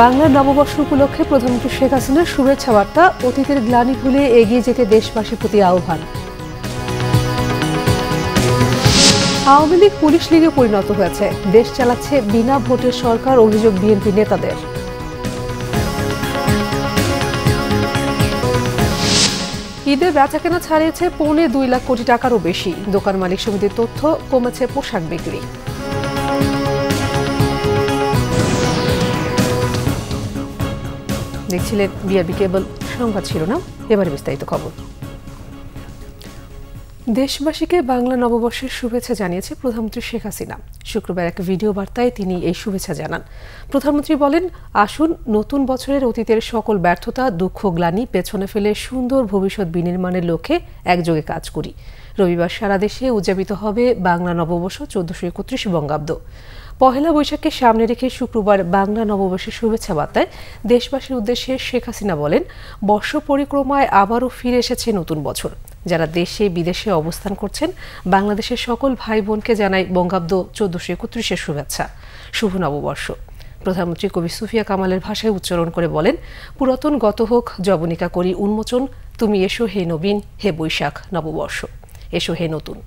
বাংলার নববর্ষ উপলক্ষে প্রধানমন্ত্রী শেখ হাসিনার শুভেচ্ছা বার্তা, অতীতের গ্লানি ভুলে এগিয়ে যেতে দেশবাসীর প্রতি আহ্বান। আওয়ামী লীগ পুলিশ লীগে পরিণত হয়েছে, দেশ চালাচ্ছে বিনা ভোটের সরকার, অভিযোগ বিএনপি নেতাদের। ঈদের বেচাকেনা ছাড়িয়েছে 2.25 লাখ কোটি টাকারও বেশি, দোকান মালিক সমিতির তথ্য। কমেছে পোশাক বিক্রি। দেখছিলেন বিআরবি কেবল সংবাদ শিরোনাম, এবারে বিস্তারিত খবর। দেশবাসীকে বাংলা নববর্ষের শুভেচ্ছা জানিয়েছে প্রধানমন্ত্রী শেখ হাসিনা। শুক্রবার এক ভিডিও বার্তায় তিনি এই শুভেচ্ছা জানান। প্রধানমন্ত্রী বলেন, আসুন নতুন বছরের অতীতের সকল ব্যর্থতা, দুঃখ, গ্লানি পেছনে ফেলে সুন্দর ভবিষ্যৎ বিনির্মাণের লক্ষ্যে একযোগে কাজ করি। রবিবার সারা দেশে উদযাপিত হবে বাংলা নববর্ষ 1431 বঙ্গাব্দ। পহেলা বৈশাখকে সামনে রেখে শুক্রবার বাংলা নববর্ষের শুভেচ্ছা বার্তায় দেশবাসীর উদ্দেশ্যে শেখ হাসিনা বলেন, বর্ষ পরিক্রমায় আবারও ফিরে এসেছে নতুন বছর। যারা দেশে বিদেশে অবস্থান করছেন, বাংলাদেশের সকল ভাই বোনকে জানাই বঙ্গাব্দ 1431 শুভেচ্ছা, শুভ নববর্ষ। প্রধানমন্ত্রী কবি সুফিয়া কামালের ভাষায় উচ্চারণ করে বলেন, পুরাতন গত হোক, যবনিকা করি উন্মোচন, তুমি এসো হে নবীন, হে বৈশাখ নববর্ষ, এসো হে নতুন।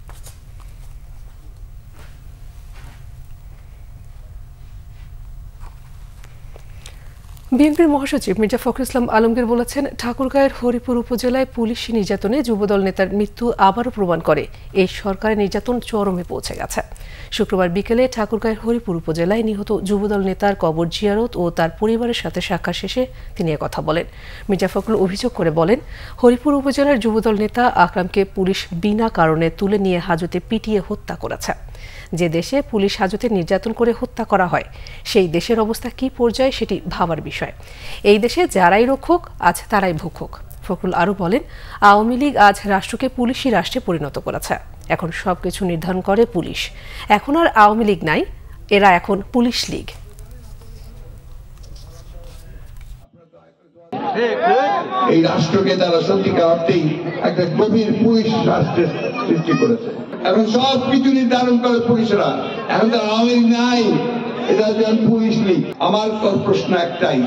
বিএনপির মহাসচিব মির্জা ফখরুল ইসলাম আলমগীর বলেছেন, ঠাকুরগাঁয়ের হরিপুর উপজেলায় পুলিশি নির্যাতনে যুবদল নেতার মৃত্যু আবারও প্রমাণ করে এই সরকারের নির্যাতন চরমে পৌঁছে গেছে। শুক্রবার বিকেলে ঠাকুরগাঁয়ের হরিপুর উপজেলায় নিহত যুবদল নেতার কবর জিয়ারত ও তার পরিবারের সাথে সাক্ষাৎ শেষে তিনি একথা বলেন। মির্জা ফখরুল অভিযোগ করে বলেন, হরিপুর উপজেলার যুবদল নেতা আকরামকে পুলিশ বিনা কারণে তুলে নিয়ে হাজতে পিটিয়ে হত্যা করেছে। যে দেশে পুলিশ হাজতে নির্যাতন করে হত্যা করা হয়, সেই দেশের অবস্থা কি পর্যায়ে সেটি ভাবার বিষয়। এই দেশে যারাই রক্ষক, আজ তারাই ভক্ষক। ফখরুল আরও বলেন, আওয়ামী লীগ আজ রাষ্ট্রকে পুলিশি রাষ্ট্রে পরিণত করেছে। এখন সবকিছু নির্ধারণ করে পুলিশ। এখন আর আওয়ামী লীগ নাই, এরা এখন পুলিশ লীগ। এই রাষ্ট্রকে তারা সত্যিকার অর্থেই একটা গভীর পুলিশ রাষ্ট্রের সৃষ্টি করেছে। এখন সব কিছু নির্ধারণ করে পুলিশরা। এখন তারা আওয়ামী লীগ নাই, এটা পুলিশ লীগ। আমার প্রশ্ন একটাই,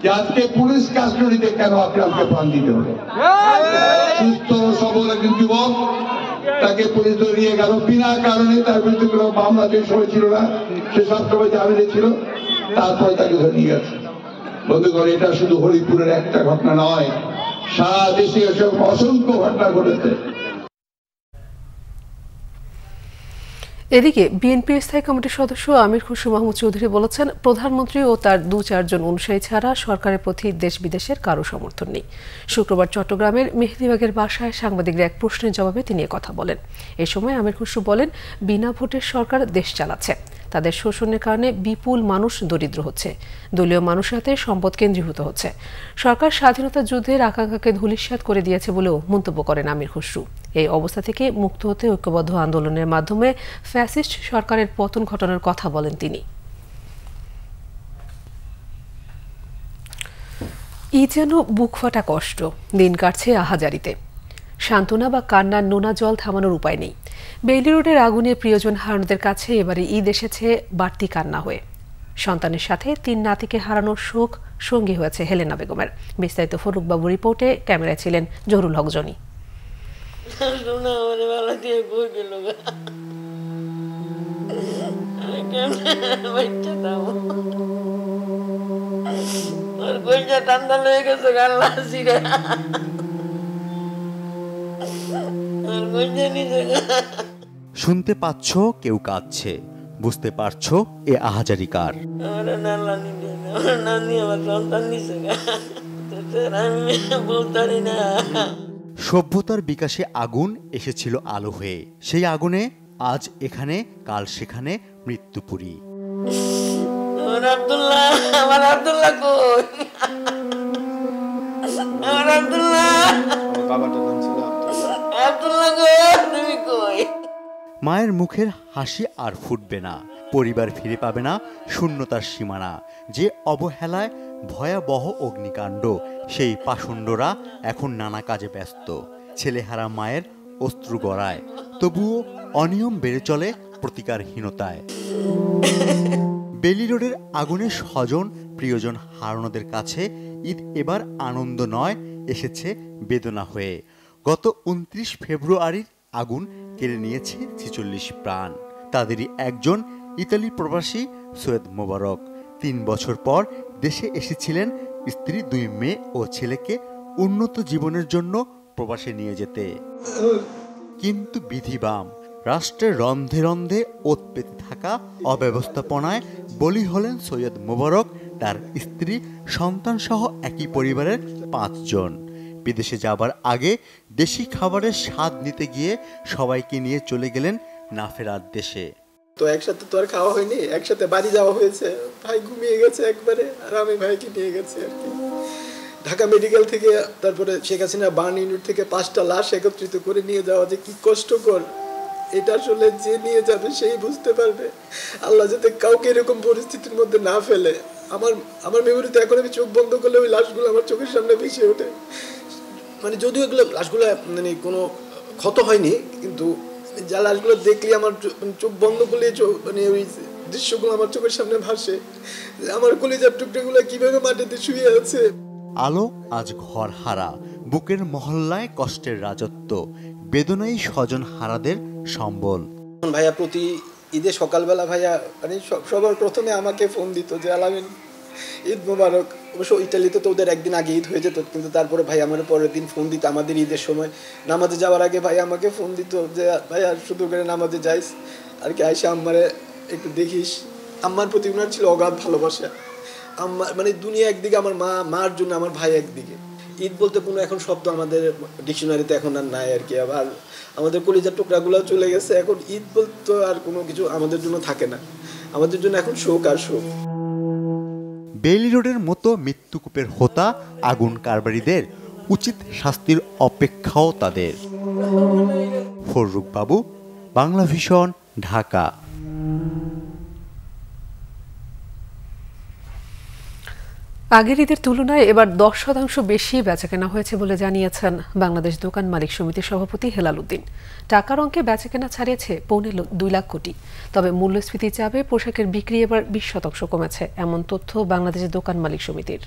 যে আজকে পুলিশ কাস্টডিতে কেন আকরামকে প্রাণ দিতে হলো? সুস্থ সবল একজন যুবক, তাকে পুলিশ ধরে নিয়ে গেল বিনা কারণে। তার বিরুদ্ধে কোনো মামলা হয়েছিল না, সে সবসময় জামিনে ছিল, তারপরে তাকে ধরে নিয়ে গেছে। বন্ধুগণ, এটা শুধু হরিপুরের একটা ঘটনা নয়, সারা দেশে এসব অসংখ্য ঘটনা ঘটেছে। এদিকে বিএনপি স্থায়ী কমিটির সদস্য আমির খুশরু মাহমুদ চৌধুরী বলেছেন, প্রধানমন্ত্রী ও তার 2-4 জন অনুসারী ছাড়া সরকারের প্রতি দেশ বিদেশের কারো সমর্থন নেই। শুক্রবার চট্টগ্রামের মেহেদিবাগের বাসায় সাংবাদিকদের এক প্রশ্নের জবাবে তিনি একথা বলেন। এ সময় আমির খুশরু বলেন, বিনা ভোটের সরকার দেশ চালাচ্ছে, তাদের শোষণের কারণে বিপুল মানুষ দরিদ্র হচ্ছে, দলীয় মানুষের হাতে সম্পদ কেন্দ্রীভূত হচ্ছে। সরকার স্বাধীনতা যুদ্ধের আকাঙ্ক্ষাকে ধূলিসাৎ করে দিয়েছে বলেও মন্তব্য করেন আমির খুশরু। এই অবস্থা থেকে মুক্ত হতে ঐক্যবদ্ধ আন্দোলনের মাধ্যমে ফ্যাসিস্ট সরকারের পতন ঘটানোর কথা বলেন তিনি। যেন বুক ফাটা কষ্ট, দিন কাটছে আহাজারিতে। সান্ত্বনা বা কান্নার নোনা জল থামানোর উপায় নেই। বেইলি রোডের আগুনে প্রিয়জন হারানোদের কাছে এবারে ঈদ এসেছে বাড়তি কান্না হয়ে। সন্তানের সাথে 3 নাতিকে হারানোর শোক সঙ্গী হয়েছে হেলেনা বেগমের। বিস্তারিত ফরুক বাবু রিপোর্টে, ক্যামেরায় ছিলেন জহুরুল হক জনি। শুনতে পাচ্ছ কেউ কাঁদছে, বুঝতে পারছো এ আহাজারি কার। সভ্যতার বিকাশে আগুন এসেছিল আলো হয়ে, সেই আগুনে আজ এখানে কাল সেখানে মৃত্যুপুরী। মায়ের মুখের হাসি আর ফুটবে না, পরিবার ফিরে পাবে না, শূন্যতার সীমানা। যে অবহেলায় ভয়াবহ অগ্নিকাণ্ড, সেই পাষণ্ডরা এখন নানা কাজে ব্যস্ত। ছেলেহারা মায়ের অশ্রু গড়ায়, তবুও অনিয়ম বেড়ে চলে প্রতিকারহীনতায়। বেলি রোডের আগুনে স্বজন প্রিয়জন হারানোদের কাছে ঈদ এবার আনন্দ নয়, এসেছে বেদনা হয়ে। গত 29 ফেব্রুয়ারির আগুন কেড়ে নিয়েছে 46 প্রাণ। তাদেরই একজন ইতালি প্রবাসী সৈয়দ মোবারক। 3 বছর পর দেশে এসেছিলেন স্ত্রী, 2 মেয়ে ও ছেলেকে উন্নত জীবনের জন্য প্রবাসে নিয়ে যেতে। কিন্তু বিধিবাম, রাষ্ট্রের রন্ধে রন্ধে ওত পেতে থাকা অব্যবস্থাপনায় বলি হলেন সৈয়দ মোবারক, তার স্ত্রী, সন্তান সহ একই পরিবারের 5 জন। বিদেশে যাবার আগে দেশি খাবারের স্বাদ নিতে গিয়ে সবাইকে নিয়ে চলে গেলেন না ফেরার দেশে। তো একসাথে তো আর খাওয়া হয়নি, একসাথে বাড়ি যাওয়া হয়েছে। ভাই ঘুমিয়ে গেছে একবারে, আর আমি ভাইকে নিয়ে গেছি আর কি। ঢাকা মেডিকেল থেকে, তারপরে শেখ হাসিনা বার্ন ইউনিট থেকে 5টা লাশ একত্রিত করে নিয়ে যাওয়া যে কি কষ্টকর, এটা আসলে যে নিয়ে যাবে সেই বুঝতে পারবে। আল্লাহ যাতে কাউকে এরকম পরিস্থিতির মধ্যে না ফেলে। আমার মেমোরিতে এখন আমি চোখ বন্ধ করলে ওই লাশগুলো আমার চোখের সামনে ভেসে ওঠে। মানে যদিও এগুলো লাশগুলো মানে কোনো ক্ষত হয়নি, কিন্তু যা লাশগুলো দেখলে আমার চোখ বন্ধ করলে মানে ওই দৃশ্যগুলো আমার চোখের সামনে ভাসে। আমার কলিজার টুকরোগুলো কিভাবে মাটিতে শুয়ে আছে। আলো আজ ঘর হারা, বুকের মহল্লায় কষ্টের রাজত্ব, বেদনাই স্বজন হারাদের সম্বল। ভাইয়া প্রতি ঈদে সকালবেলা ভাইয়া মানে সবার প্রথমে আমাকে ফোন দিত যে আলামিন ঈদ মোবারক। অবশ্য ইটালিতে তো ওদের একদিন আগে ঈদ হয়ে যেত, কিন্তু তারপরে ভাই আমার পরের দিন ফোন দিত। আমাদের ঈদের সময় নামাজে যাওয়ার আগে ভাই আমাকে ফোন দিত যে ভাইয়া শুধু করে নামাজে যাইস আর কি, আইসা আমারে একটু দেখিস। আমার প্রতি ওনার ছিল অগাধ ভালোবাসা। আমার মানে দুনিয়া একদিকে, আমার মার জন্য আমার ভাই একদিকে। ঈদ বলতে কোনো এখন শব্দ আমাদের ডিকশনারিতে এখন আর নাই আর কি। আবার আমাদের কলিজার টুকরাগুলো চলে গেছে, এখন ঈদ বলতে আর কোনো কিছু আমাদের জন্য থাকে না। আমাদের জন্য এখন শোক আর শোক। বেলি রোডের মতো মৃত্যুকূপের হোতা আগুন কারবারিদের উচিত শাস্তির অপেক্ষাও তাদের। ফররুক বাবু, বাংলা ভিশন, ঢাকা। আগের ঈদের তুলনায় এবার 10% বেশি বেচাকেনা হয়েছে বলে জানিয়েছেন বাংলাদেশ দোকান মালিক সমিতির সভাপতি হেলাল উদ্দিন। টাকার অঙ্কে বেচাকেনা ছাড়িয়েছে 2.25 লাখ কোটি। তবে মূল্যস্ফীতির চাপে পোশাকের বিক্রি এবার 20% কমেছে, এমন তথ্য বাংলাদেশ দোকান মালিক সমিতির।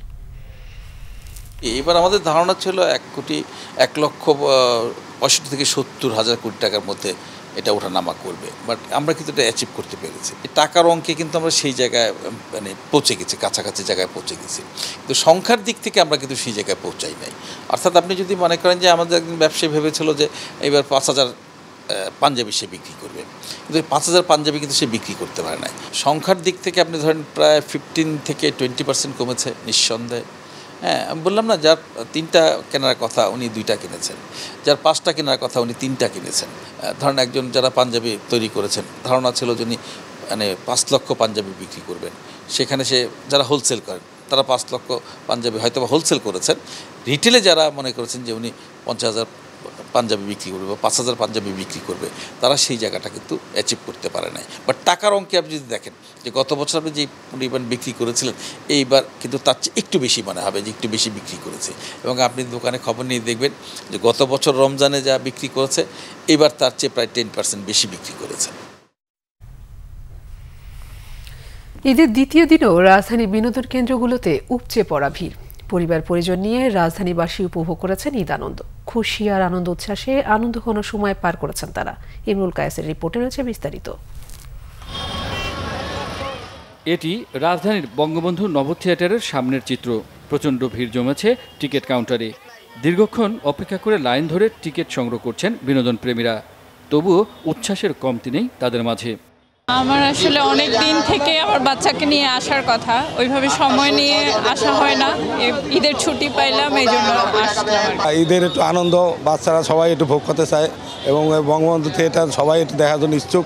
এবার আমাদের ধারণা ছিল 1,65 থেকে 70,000 কোটি টাকার মধ্যে এটা ওঠানামা করবে, বাট আমরা কিন্তু এটা অ্যাচিভ করতে পেরেছি। টাকার অঙ্কে কিন্তু আমরা সেই জায়গায় মানে পৌঁছে গেছি, কাছাকাছি জায়গায় পৌঁছে গেছি, কিন্তু সংখ্যার দিক থেকে আমরা কিন্তু সেই জায়গায় পৌঁছাই নাই। অর্থাৎ আপনি যদি মনে করেন যে আমাদের একজন ব্যবসায়ী ভেবেছিল যে এবার 5,000 পাঞ্জাবি সে বিক্রি করবে, কিন্তু 5,000 পাঞ্জাবি কিন্তু সে বিক্রি করতে পারে না। সংখ্যার দিক থেকে আপনি ধরেন প্রায় 15 থেকে 20% কমেছে নিঃসন্দেহে। হ্যাঁ, আমি বললাম না, যার 3টা কেনার কথা উনি 2টা কিনেছেন, যার 5টা কেনার কথা উনি 3টা কিনেছেন। ধরেন একজন যারা পাঞ্জাবি তৈরি করেছেন, ধারণা ছিল যে উনি মানে 5 লক্ষ পাঞ্জাবি বিক্রি করবেন, সেখানে সে যারা হোলসেল করেন তারা 5 লক্ষ পাঞ্জাবি হয়তো বা হোলসেল করেছেন। রিটেলে যারা মনে করেছেন যে উনি 50,000 পাঞ্জাবি বিক্রি করবে বা 5,000 পাঞ্জাবি বিক্রি করবে, তারা সেই জায়গাটা কিন্তু অ্যাচিভ করতে পারে নাই। বাট টাকার অঙ্কে আপনি যদি দেখেন যে গত বছর আপনি যে পরিমাণ বিক্রি করেছিলেন, এইবার কিন্তু তার চেয়ে একটু বেশি মনে হবে যে একটু বেশি বিক্রি করেছে। এবং আপনি দোকানে খবর নিয়ে দেখবেন যে গত বছর রমজানে যা বিক্রি করেছে, এবার তার চেয়ে প্রায় 10% বেশি বিক্রি করেছে। ঈদের দ্বিতীয় দিনও রাজধানীর বিনোদন কেন্দ্রগুলোতে উপচে পড়া ভিড়। পরিবার পরিজন নিয়ে রাজধানীবাসী উপভোগ করেছেন ঈদ আনন্দ। খুশি আর আনন্দ উচ্ছ্বাসে আনন্দঘন সময় পার করেছেন তারা। ইমরুল কায়েসের রিপোর্টে রয়েছে বিস্তারিত। এটি রাজধানীর বঙ্গবন্ধু নব থিয়েটারের সামনের চিত্র। প্রচণ্ড ভিড় জমেছে টিকিট কাউন্টারে। দীর্ঘক্ষণ অপেক্ষা করে লাইন ধরে টিকিট সংগ্রহ করছেন বিনোদন প্রেমীরা। তবুও উচ্ছ্বাসের কমতি নেই তাদের মাঝে। আমার আসলে অনেক দিন থেকে আমার বাচ্চাকে নিয়ে আসার কথা, ওইভাবে সময় নিয়ে আসা হয় না। ঈদের ছুটি পাইলাম, এই জন্য আসলাম। ঈদের একটু আনন্দ, বাচ্চারা সবাই একটু ভোগ করতে চায় এবং বঙ্গবন্ধু থিয়েটার সবাই একটু দেখার জন্য ইচ্ছুক।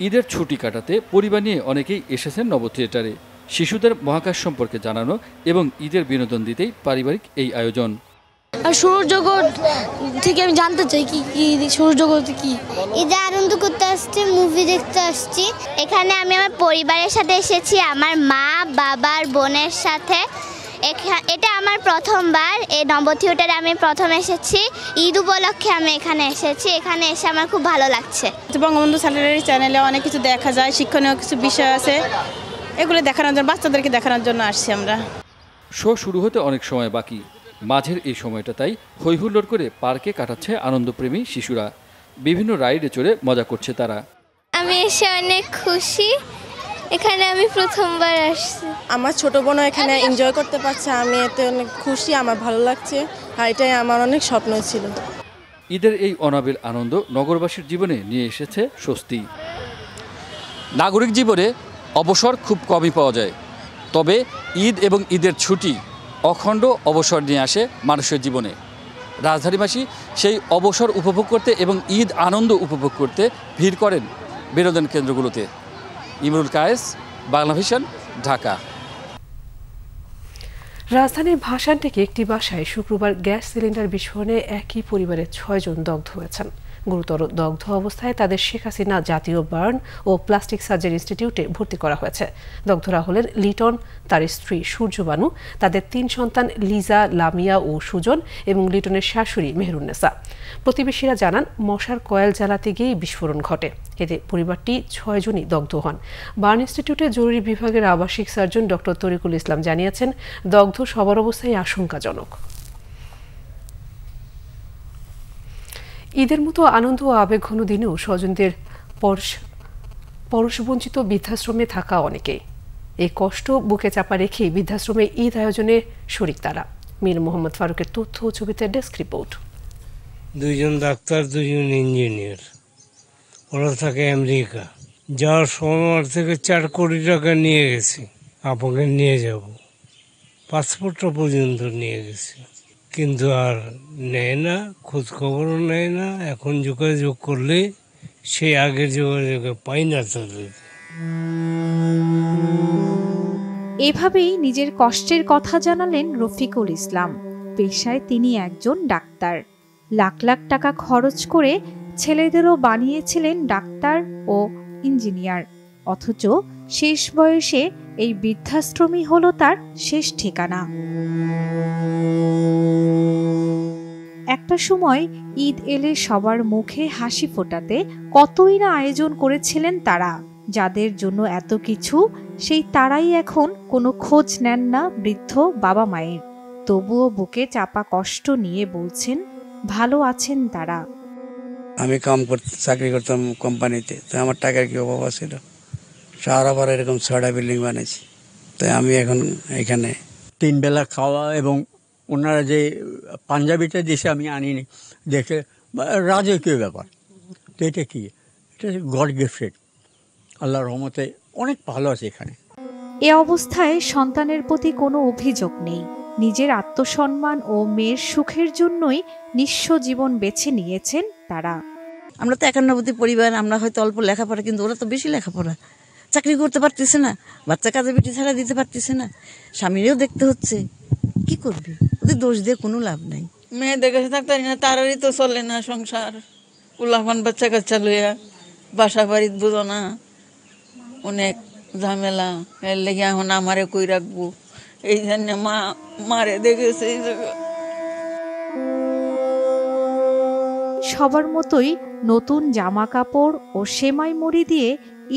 ঈদের ছুটি কাটাতে পরিবার নিয়ে অনেকেই এসেছেন নব থিয়েটারে। শিশুদের মহাকাশ সম্পর্কে জানানো এবং ঈদের বিনোদন দিতেই পারিবারিক এই আয়োজন। সৌরজগৎ থেকে আমি জানতে চাই কি সৌরজগৎ কি। ঈদে আনন্দ করতে আসছি, মুভি দেখতে আসছি। এখানে আমি আমার পরিবারের সাথে এসেছি, আমার মা, বাবার, বোনের সাথে। এটা আমার প্রথমবার এই নব থিয়েটারে আমি প্রথম এসেছি। ঈদ উপলক্ষে আমি এখানে এসেছি। এখানে এসে আমার খুব ভালো লাগছে। বঙ্গবন্ধু স্যাটেলাইট চ্যানেলে অনেক কিছু দেখা যায়, শিক্ষণীয় কিছু বিষয় আছে, এগুলো দেখানোর জন্য, বাচ্চাদেরকে দেখানোর জন্য আসছি আমরা। শো শুরু হতে অনেক সময় বাকি, মাঝের এই সময়টা তাই হইহুল্লোড় করে পার্কে কাটাচ্ছে আনন্দপ্রেমী শিশুরা। বিভিন্ন রাইডে চড়ে মজা করছে তারা। আমি এসে অনেক খুশি, এখানে আমি প্রথমবার আসছি। আমার ছোট বোনও এখানে এনজয় করতে পারছে, আমি এতে অনেক খুশি, আমার ভালো লাগছে, আর এটাই আমার অনেক স্বপ্ন ছিল। ঈদের এই অনাবিল আনন্দ নগরবাসীর জীবনে নিয়ে এসেছে স্বস্তি। নাগরিক জীবনে অবসর খুব কমই পাওয়া যায়, তবে ঈদ এবং ঈদের ছুটি অখণ্ড অবসর নিয়ে আসে মানুষের জীবনে। রাজধানীবাসী সেই অবসর উপভোগ করতে এবং ঈদ আনন্দ উপভোগ করতে ভিড় করেন বিনোদন কেন্দ্রগুলোতে। ইমরুল কায়েস, বাংলা ভিশন, ঢাকা। রাজধানীর ভাসান থেকে একটি বাসায় শুক্রবার গ্যাস সিলিন্ডার বিস্ফোরণে একই পরিবারের 6 জন দগ্ধ হয়েছেন। গুরুতর দগ্ধ অবস্থায় তাদের শেখ হাসিনা জাতীয় বার্ন ও প্লাস্টিক সার্জারি ইনস্টিটিউটে ভর্তি করা হয়েছে। দগ্ধরা হলেন লিটন, তার স্ত্রী সূর্যবানু, তাদের 3 সন্তান লিজা, লামিয়া ও সুজন এবং লিটনের শাশুড়ি মেহরুন্নেসা। প্রতিবেশীরা জানান মশার কয়েল জ্বালাতে গিয়েই বিস্ফোরণ ঘটে। এতে পরিবারটি 6 জনই দগ্ধ হন। বার্ন ইনস্টিটিউটের জরুরি বিভাগের আবাসিক সার্জন ডক্টর তরিকুল ইসলাম জানিয়েছেন, দগ্ধ সবার অবস্থায় আশঙ্কাজনক। ঈদের মতো আনন্দ ও আবেগঘন দিনেও স্বজনদের পরশবঞ্চিত বৃদ্ধাশ্রমে থাকা অনেকেই। এই কষ্ট বুকে চাপা রেখে বৃদ্ধাশ্রমে ঈদ আয়োজনে শরিক তারা। মীর মোহাম্মদ ফারুকের তথ্য ও ছবিতে ডেস্ক রিপোর্ট। 2 জন ডাক্তার, 2 জন ইঞ্জিনিয়ার, ওরা থাকে আমেরিকা। যাওয়ার সময় থেকে 4 কোটি টাকা নিয়ে গেছি, আপনাকে নিয়ে যাব, পাসপোর্টটা পর্যন্ত নিয়ে গেছি, কিন্তু আর নেয় না, খোঁজ খবরও নেয় না। এখন যোগাযোগ করলে সেই আগের যোগাযোগে পাই না তাদের। এভাবেই নিজের কষ্টের কথা জানালেন রফিকুল ইসলাম। পেশায় তিনি একজন ডাক্তার। লাখ লাখ টাকা খরচ করে ছেলেদেরও বানিয়েছিলেন ডাক্তার ও ইঞ্জিনিয়ার, অথচ শেষ বয়সে এই বৃদ্ধাশ্রমই হলো তার শেষ ঠিকানা। একটা সময় ঈদ এলে সবার মুখে হাসি ফোটাতে কতই না আয়োজন করেছিলেন তারা। যাদের জন্য এত কিছু, সেই তারাই এখন কোনো খোঁজ নেন না বৃদ্ধ বাবা মায়ের। তবুও বুকে চাপা কষ্ট নিয়ে বলছেন ভালো আছেন তারা। আমি চাকরি করতাম কোম্পানিতে, তো আমার টাকার কি অভাব ছিল? শহর আবার এরকম 6টা বিল্ডিং বানিয়েছি, তাই আমি এখন এখানে 3 বেলা খাওয়া এবং ওনারা যে পাঞ্জাবিটা দেশে আমি আনিনি, দেখে রাজকীয় ব্যাপার। তো এটা কি, এটা গড গিফটেড, আল্লাহর রহমতে অনেক ভালো আছে এখানে। এ অবস্থায় সন্তানের প্রতি কোনো অভিযোগ নেই। নিজের আত্মসম্মান ও মেয়ের সুখের জন্যই নিঃস্ব জীবন বেছে নিয়েছেন তারা। আমরা তো একান্নবর্তী পরিবার, আমরা হয়তো অল্প লেখাপড়া, কিন্তু ওরা তো বেশি লেখাপড়া, চাকরি করতে পারতেছে না, বাচ্চা কাজে বেটি ছাড়া দিতে পারতেছে না, স্বামীরেও দেখতে হচ্ছে, কি করবে? ওদের দোষ দিয়ে কোনো লাভ নাই। মেয়েদের কাছে থাকতে পারি না, তারারই তো চলে না সংসার, উল্লাফান বাচ্চা কাচ্চা লইয়া, বাসা বাড়িত বুঝো না, অনেক ঝামেলা। এর লেগে এখন আমারে কই রাখবো, এই জন্য মারে দেখেছে। সবার মতোই নতুন জামা কাপড় ও সেমাই মুড়ি দিয়ে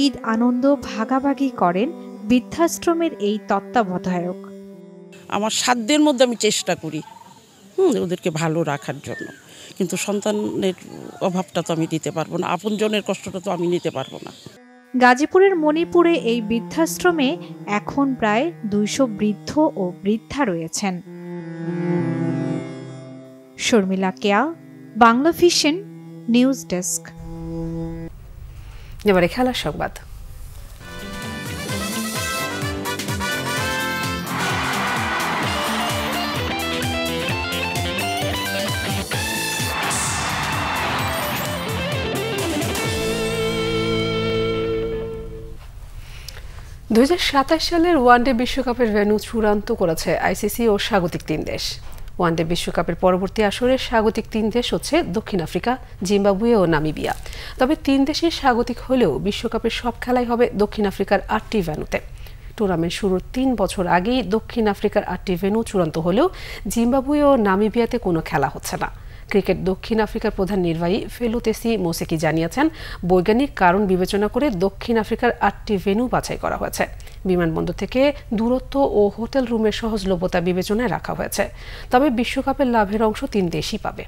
ঈদ আনন্দ ভাগাভাগি করেন বৃদ্ধাশ্রমের এই তত্ত্বাবধায়ক। আমার সাধ্যের মধ্যে আমি চেষ্টা করি ওদেরকে ভালো রাখার জন্য, কিন্তু সন্তানের অভাবটা তো আমি দিতে পারবো না, আপনজনের কষ্টটা তো আমি নিতে পারবো না। গাজীপুরের মণিপুরে এই বৃদ্ধাশ্রমে এখন প্রায় 200 বৃদ্ধ ও বৃদ্ধা রয়েছেন। শর্মিলা কেয়া, বাংলা ভিশন, নিউজ ডেস্ক। এবারে খেলার সংবাদ। সালের ওয়ানডে বিশ্বকাপের ভেন্যু চূড়ান্ত করেছে আইসিসি ও স্বাগতিক 3 দেশ। ওয়ানডে বিশ্বকাপের পরবর্তী আসরে স্বাগতিক 3 দেশ হচ্ছে দক্ষিণ আফ্রিকা, জিম্বাবুয়ে ও নামিবিয়া। তবে 3 দেশই স্বাগতিক হলেও বিশ্বকাপের সব খেলাই হবে দক্ষিণ আফ্রিকার 8টি ভেন্যুতে। টুর্নামেন্ট শুরুর 3 বছর আগেই দক্ষিণ আফ্রিকার 8টি ভেন্যু চূড়ান্ত হলেও জিম্বাবুয়ে ও নামিবিয়াতে কোনো খেলা হচ্ছে না। ক্রিকেট দক্ষিণ আফ্রিকার প্রধান নির্বাহী ফেলুতেসি মোসেকি জানিয়েছেন, বৈজ্ঞানিক কারণ বিবেচনা করে দক্ষিণ আফ্রিকার 8টি ভেন্যু বাছাই করা হয়েছে। বিমানবন্দর থেকে দূরত্ব ও হোটেল রুমের সহজলভ্যতা বিবেচনায় রাখা হয়েছে। তবে বিশ্বকাপের লাভের অংশ 3 দেশই পাবে।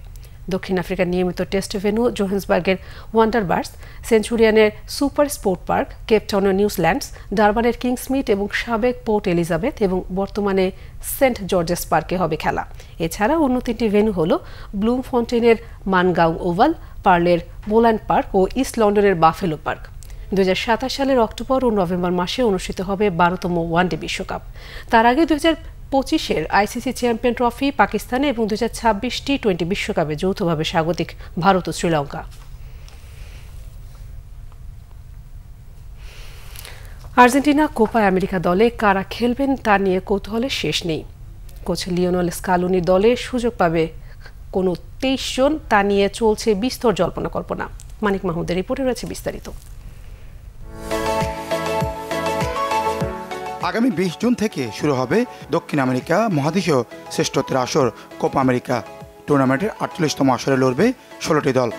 দক্ষিণ আফ্রিকার নিয়মিত টেস্ট ভেন্যু জোহান্সবার্গের ওয়ান্ডারবার্স, সেঞ্চুরিয়ানের সুপার স্পোর্ট পার্ক, কেপটাউনের নিউজিল্যান্ডস, ডারবানের কিংসমিট এবং সাবেক পোর্ট এলিজাবেথ এবং বর্তমানে সেন্ট জর্জেস পার্কে হবে খেলা। এছাড়া অন্য 3টি ভেন্যু হল ব্লুমফন্টেনের মানগাঁও ওভাল, পার্লের বোল্যান্ড পার্ক ও ইস্ট লন্ডনের বাফেলো পার্ক। 2027 সালের অক্টোবর ও নভেম্বর মাসে অনুষ্ঠিত হবে 12তম ওয়ানডে বিশ্বকাপ। তার আগে 2025-এর আইসিসি চ্যাম্পিয়ন ট্রফি পাকিস্তানে এবং 2026 টি-20 বিশ্বকাপে যৌথভাবে স্বাগতিক ভারত ও শ্রীলঙ্কা। আর্জেন্টিনা কোপা আমেরিকা দলে কারা খেলবেন তা নিয়ে কৌতূহলের শেষ নেই। কোচ লিওনেল স্কালোনির দলে সুযোগ পাবে কোনো 23 জন, তা নিয়ে চলছে বিস্তর জল্পনা কল্পনা। মানিক মাহমুদের রিপোর্টে রয়েছে বিস্তারিত। আগামী 20 জুন থেকে শুরু হবে দক্ষিণ আমেরিকা মহাদেশীয় শ্রেষ্ঠত্বের আসর কোপা আমেরিকা। টুর্নামেন্টের 48তম আসরে লড়বে 16টি দল।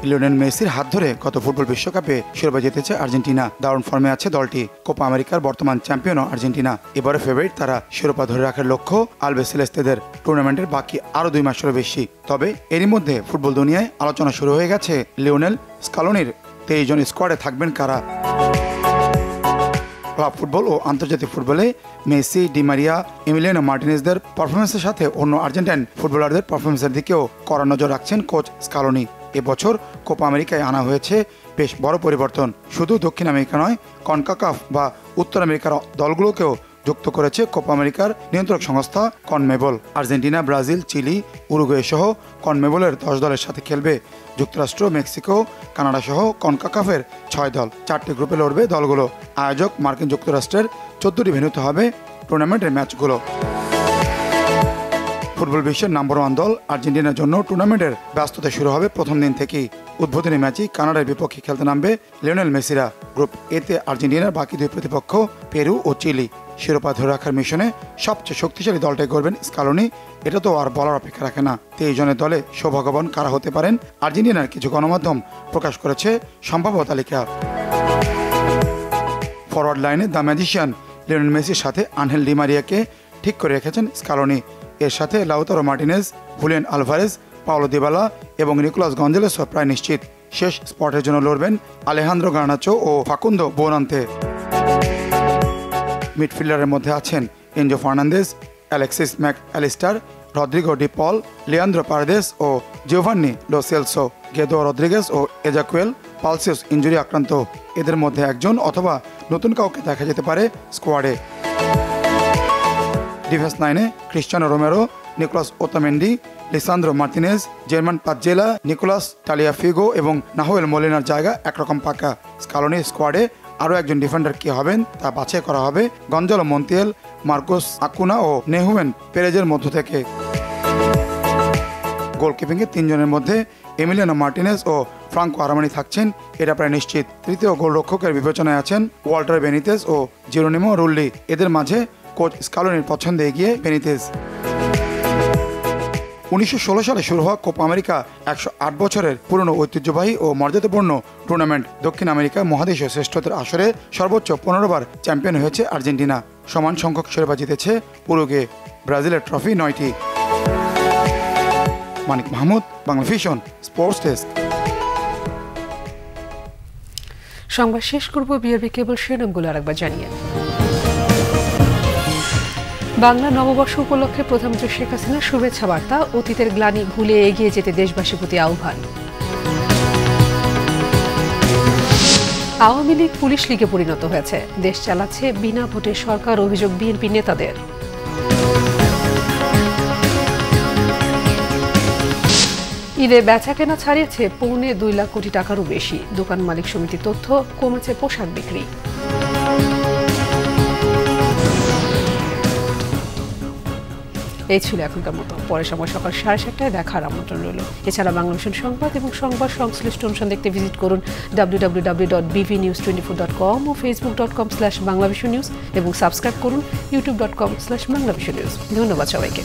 লিওনেল মেসির হাত ধরে গত ফুটবল বিশ্বকাপে শিরোপা জিতেছে আর্জেন্টিনা। দারুণ ফর্মে আছে দলটি। কোপা আমেরিকার বর্তমান চ্যাম্পিয়নও আর্জেন্টিনা। এবারে ফেভারিট তারা। শিরোপা ধরে রাখার লক্ষ্য আলবিসেলেস্তেদের। টুর্নামেন্টের বাকি আরও 2 মাসেরও বেশি। তবে এরই মধ্যে ফুটবল দুনিয়ায় আলোচনা শুরু হয়ে গেছে লিওনেল স্কালোনির 23 জন স্কোয়াডে থাকবেন কারা। ক্লাব ফুটবল ও আন্তর্জাতিক ফুটবলে মেসি, ডি মারিয়া, এমিলিয়ানো মার্টিনেজদের পারফরমেন্সের সাথে অন্য আর্জেন্টাইন ফুটবলারদের পারফরমেন্সের দিকেও কড়া নজর রাখছেন কোচ স্কালোনি। এবছর কোপা আমেরিকায় আনা হয়েছে বেশ বড় পরিবর্তন। শুধু দক্ষিণ আমেরিকা নয়, কনকাকাফ বা উত্তর আমেরিকার দলগুলোকেও যুক্ত করেছে কোপা আমেরিকার নিয়ন্ত্রক সংস্থা CONMEBOL. Argentina, Brazil, Chile, Uruguay সহ কনমেবলের 10 দলের সাথে খেলবে যুক্তরাষ্ট্র, মেক্সিকো, কানাডা সহ কনকাকাফের 6 দল। 4টি গ্রুপে লড়বে দলগুলো। আয়োজক মার্কিন যুক্তরাষ্ট্রের 14টি ভেন্যুতে হবে টুর্নামেন্টের ম্যাচগুলো। ফুটবল বিশ্বের নাম্বার 1 দল আর্জেন্টিনার জন্য টুর্নামেন্টের ব্যস্ততা শুরু হবে প্রথম দিন থেকেই। উদ্বোধনী ম্যাচে কানাডার বিপক্ষে খেলতে নামবে লিওনেল মেসিরা। গ্রুপ এতে আর্জেন্টিনার বাকি 2 প্রতিপক্ষ পেরু ও চিলি। শিরোপা ধরে রাখার মিশনে সবচেয়ে শক্তিশালী দলটাই করবেন স্কালোনি। এটা তো আর বলার অপেক্ষা রাখে না। 23 জনের দলে সৌভাগ্যবান কারা হতে পারেন, আর্জেন্টিনার কিছু গণমাধ্যম প্রকাশ করেছে সম্ভাব্য তালিকা। ফরওয়ার্ড লাইনে দ্য ম্যাজিশিয়ান লিওনেল মেসির সাথে আনহেল ডি মারিয়াকে ঠিক করে রেখেছেন স্কালোনি। এর সাথে Lautaro Martinez, Julian Alvarez, Paulo Dybala এবং নিকোলাস গঞ্জালেসও প্রায় নিশ্চিত। শেষ স্পটের জন্য লড়বেন আলেহান্দ্রো গার্নাচো ও ফাকুন্দো বোনান্তে। মিডফিল্ডারের মধ্যে আছেন Enzo Fernandez, Alexis Mac Allister, Rodrigo De Paul, Leandro Paredes ও Giovani Lo Celso. Guido Rodriguez ও এজাকুয়েল পালসিয়াস ইনজুরি আক্রান্ত। এদের মধ্যে একজন অথবা নতুন কাউকে দেখা যেতে পারে স্কোয়াডে। ডিফেন্স লাইনে Cristiano Romero, Nicolas Otamendi, Lisandro Martinez, German Pezzella, Nicolas Tagliafico এবং নাহুয়েল মোলিনার জায়গা একরকম পাকা। স্কালোনি স্কোয়াডে আরও একজন ডিফেন্ডার কে হবেন তা বাছাই করা হবে গঞ্জালো মন্তিয়াল, মার্কোস আকুনা ও নেহুয়েন পেরেজের মধ্য থেকে। গোলকিপিংয়ে 3 জনের মধ্যে এমিলিয়ানো মার্টিনেজ ও ফ্রাঙ্কো আরামানি থাকছেন, এটা প্রায় নিশ্চিত। তৃতীয় গোলরক্ষকের বিবেচনায় আছেন ওয়াল্টার বেনিতেজ ও জেরোনিমো রুল্লি। এদের মাঝে কোচ স্কালোনির পছন্দে এগিয়ে বেনিতেজ। 1916 সালে শুরু হওয়া কোপা আমেরিকা 108 বছরের পুরনো ঐতিহ্যবাহী ও মর্যাদাপূর্ণ টুর্নামেন্ট। দক্ষিণ আমেরিকা মহাদেশীয় শ্রেষ্ঠত্বের আসরে সর্বোচ্চ 15 বার চ্যাম্পিয়ন হয়েছে আর্জেন্টিনা। সমান সংখ্যক শিরোপা জিতেছে উরুগুয়ে। ব্রাজিলের ট্রফি 9টি। Manik Mahmud, Bangla Vision, sports desk. সংবাদ শেষ করব বিআরবি কেবল শিরোনামগুলো আরেকবার জানিয়ে। বাংলা নববর্ষ উপলক্ষে প্রধানমন্ত্রী শেখ হাসিনার শুভেচ্ছা বার্তা, অতীতের গ্লানি ভুলে এগিয়ে যেতে দেশবাসীর প্রতি আহ্বান। আওয়ামী লীগ পুলিশ লীগে পরিণত হয়েছে, দেশ চালাচ্ছে বিনা ভোটে সরকার, অভিযোগ বিএনপি নেতাদের। ঈদে বেচা কেনা ছাড়িয়েছে 2.25 লাখ কোটি টাকারও বেশি। দোকান মালিক সমিতির তথ্য, কমেছে পোশাক বিক্রি। এই ছিল এখনকার মতো। পরের সময় সকাল 7:30টায় দেখার আমন্ত্রণ রইল। এছাড়া বাংলা ভিশন সংবাদ এবং সংবাদ সংশ্লিষ্ট অনুষ্ঠান দেখতে ভিজিট করুন www.bvnews24.com ও facebook.com/banglavisionnews এবং সাবস্ক্রাইব করুন youtube.com/banglavisionnews। ধন্যবাদ সবাইকে।